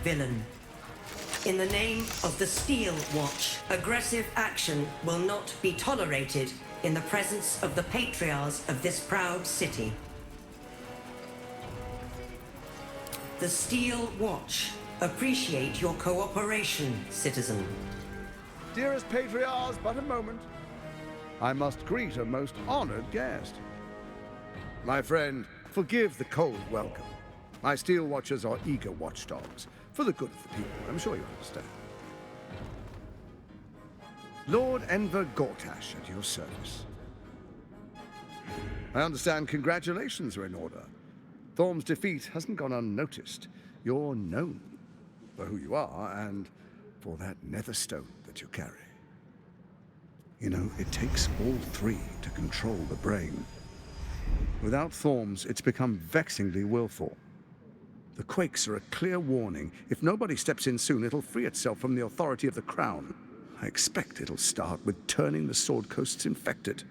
villain. In the name of the Steel Watch, aggressive action will not be tolerated in the presence of the patriarchs of this proud city. The Steel Watch appreciate your cooperation, citizen. Dearest patriarchs, but a moment. I must greet a most honored guest. My friend, forgive the cold welcome. My Steel Watchers are eager watchdogs, for the good of the people, I'm sure you understand. Lord Enver Gortash at your service. I understand congratulations are in order. Thorm's defeat hasn't gone unnoticed. You're known for who you are and for that netherstone that you carry. You know, it takes all three to control the brain. Without Thorm's, it's become vexingly willful. The quakes are a clear warning. If nobody steps in soon, it'll free itself from the authority of the crown. I expect it'll start with turning the Sword Coasts infected.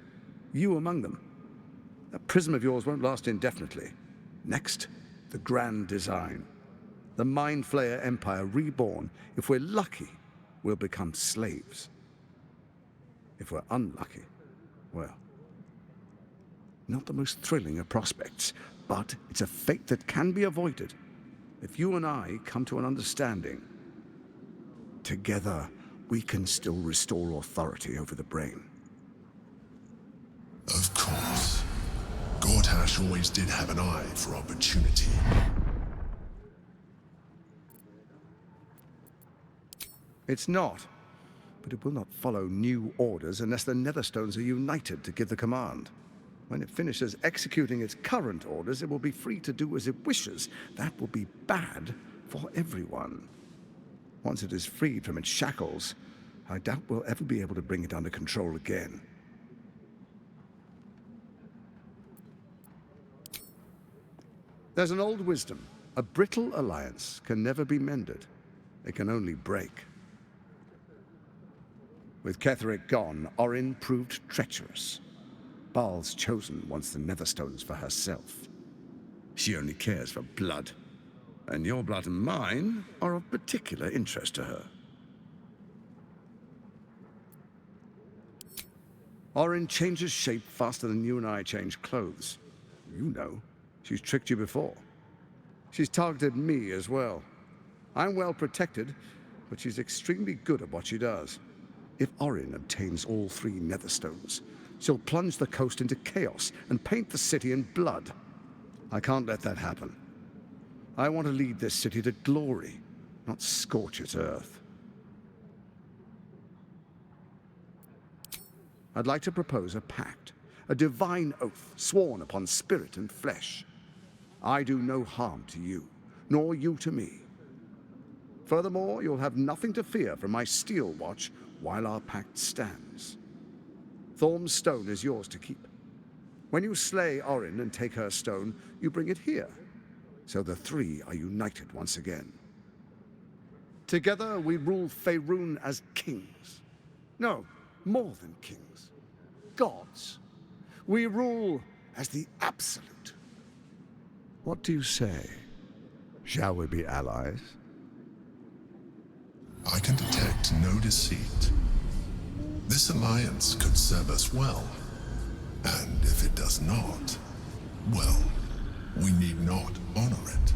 You among them. That prism of yours won't last indefinitely. Next, the grand design. The Mind Flayer Empire reborn. If we're lucky, we'll become slaves. If we're unlucky, well, not the most thrilling of prospects, but it's a fate that can be avoided if you and I come to an understanding. Together, we can still restore authority over the brain. Of course. Gortash always did have an eye for opportunity. It's not, but it will not follow new orders unless the Netherstones are united to give the command. When it finishes executing its current orders, it will be free to do as it wishes. That will be bad for everyone. Once it is freed from its shackles, I doubt we'll ever be able to bring it under control again. There's an old wisdom. A brittle alliance can never be mended. It can only break. With Ketheric gone, Orin proved treacherous. Baal's chosen wants the Netherstones for herself. She only cares for blood. And your blood and mine are of particular interest to her. Orin changes shape faster than you and I change clothes. You know, she's tricked you before. She's targeted me as well. I'm well protected, but she's extremely good at what she does. If Orin obtains all three Netherstones, she'll plunge the coast into chaos and paint the city in blood. I can't let that happen. I want to lead this city to glory, not scorch its earth. I'd like to propose a pact, a divine oath sworn upon spirit and flesh. I do no harm to you, nor you to me. Furthermore, you'll have nothing to fear from my Steel Watch while our pact stands. Thorm's stone is yours to keep. When you slay Orin and take her stone, you bring it here, so the three are united once again. Together we rule Faerun as kings. No, more than kings. Gods. We rule as the absolute. What do you say? Shall we be allies? I can detect no deceit. This alliance could serve us well. And if it does not, well, we need not honor it.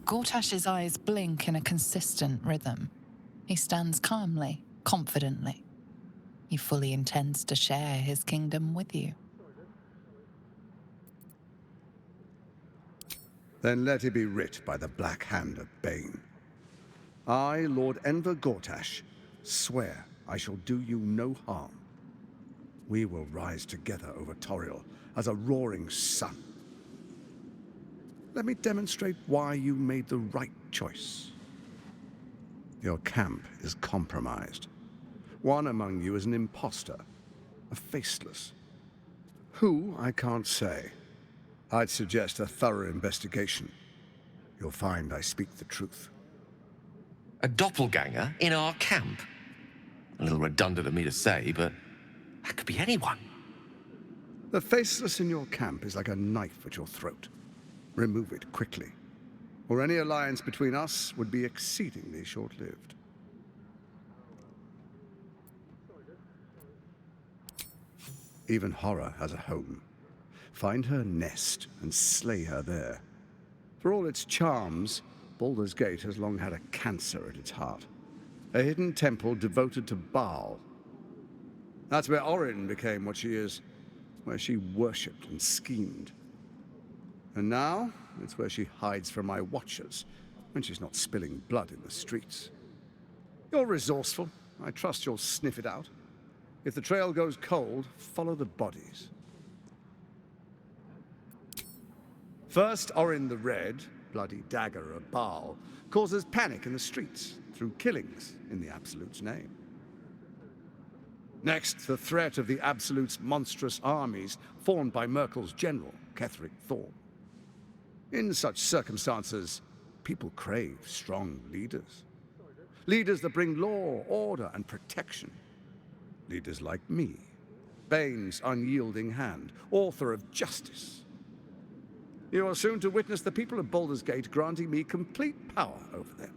Gortash's eyes blink in a consistent rhythm. He stands calmly, confidently. He fully intends to share his kingdom with you. Then let it be writ by the black hand of Bane. I, Lord Enver Gortash, swear I shall do you no harm. We will rise together over Toriel as a roaring sun. Let me demonstrate why you made the right choice. Your camp is compromised. One among you is an imposter, a faceless. Who, I can't say. I'd suggest a thorough investigation. You'll find I speak the truth. A doppelganger in our camp? A little redundant of me to say, but that could be anyone. The faceless in your camp is like a knife at your throat. Remove it quickly, or any alliance between us would be exceedingly short-lived. Even horror has a home. Find her nest and slay her there. For all its charms, Baldur's Gate has long had a cancer at its heart. A hidden temple devoted to Baal. That's where Orin became what she is, where she worshipped and schemed. And now, it's where she hides from my watchers, when she's not spilling blood in the streets. You're resourceful. I trust you'll sniff it out. If the trail goes cold, follow the bodies. First, Orin the Red, bloody dagger of Baal, causes panic in the streets through killings in the Absolute's name. Next, the threat of the Absolute's monstrous armies formed by Merkel's general, Ketheric Thorm. In such circumstances, people crave strong leaders. Leaders that bring law, order, and protection. Leaders like me, Bane's unyielding hand, author of justice. You are soon to witness the people of Baldur's Gate granting me complete power over them,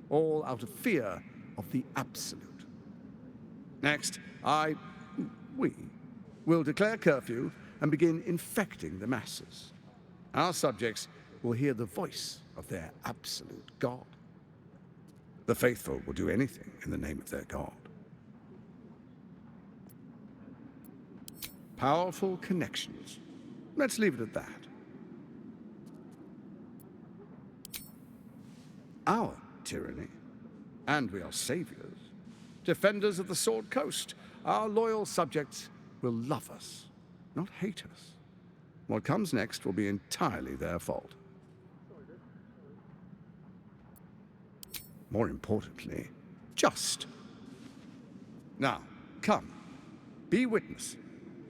all out of fear of the Absolute. Next, we will declare curfew and begin infecting the masses. Our subjects will hear the voice of their absolute God. The faithful will do anything in the name of their God. Powerful connections. Let's leave it at that. Our tyranny, and we are saviors, defenders of the Sword Coast. Our loyal subjects will love us, not hate us. What comes next will be entirely their fault. More importantly, just. Now, come, be witness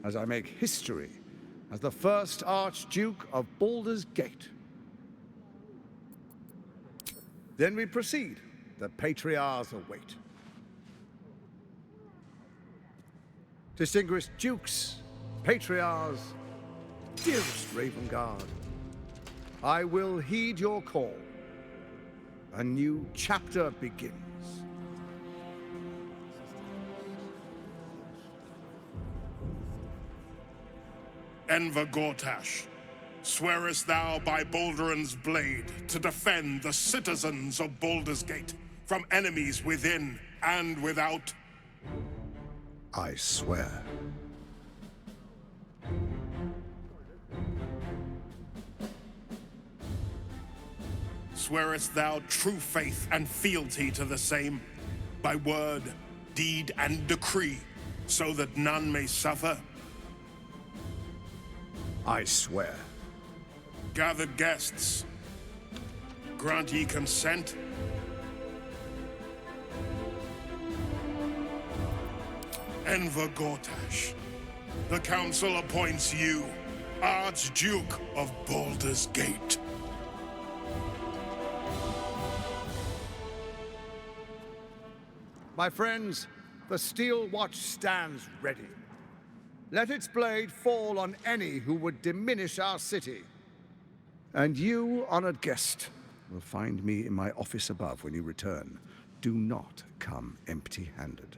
as I make history as the first Archduke of Baldur's Gate. Then we proceed. The patriarchs await. Distinguished dukes, patriarchs, dearest Ravengard, I will heed your call. A new chapter begins. Enver Gortash, swearest thou by Balduran's blade to defend the citizens of Baldur's Gate from enemies within and without? I swear. Swearest thou true faith and fealty to the same, by word, deed, and decree, so that none may suffer? I swear. Gathered guests, grant ye consent? Enver Gortash, the council appoints you Archduke of Baldur's Gate. My friends, the Steel Watch stands ready. Let its blade fall on any who would diminish our city. And you, honored guest, will find me in my office above when you return. Do not come empty-handed.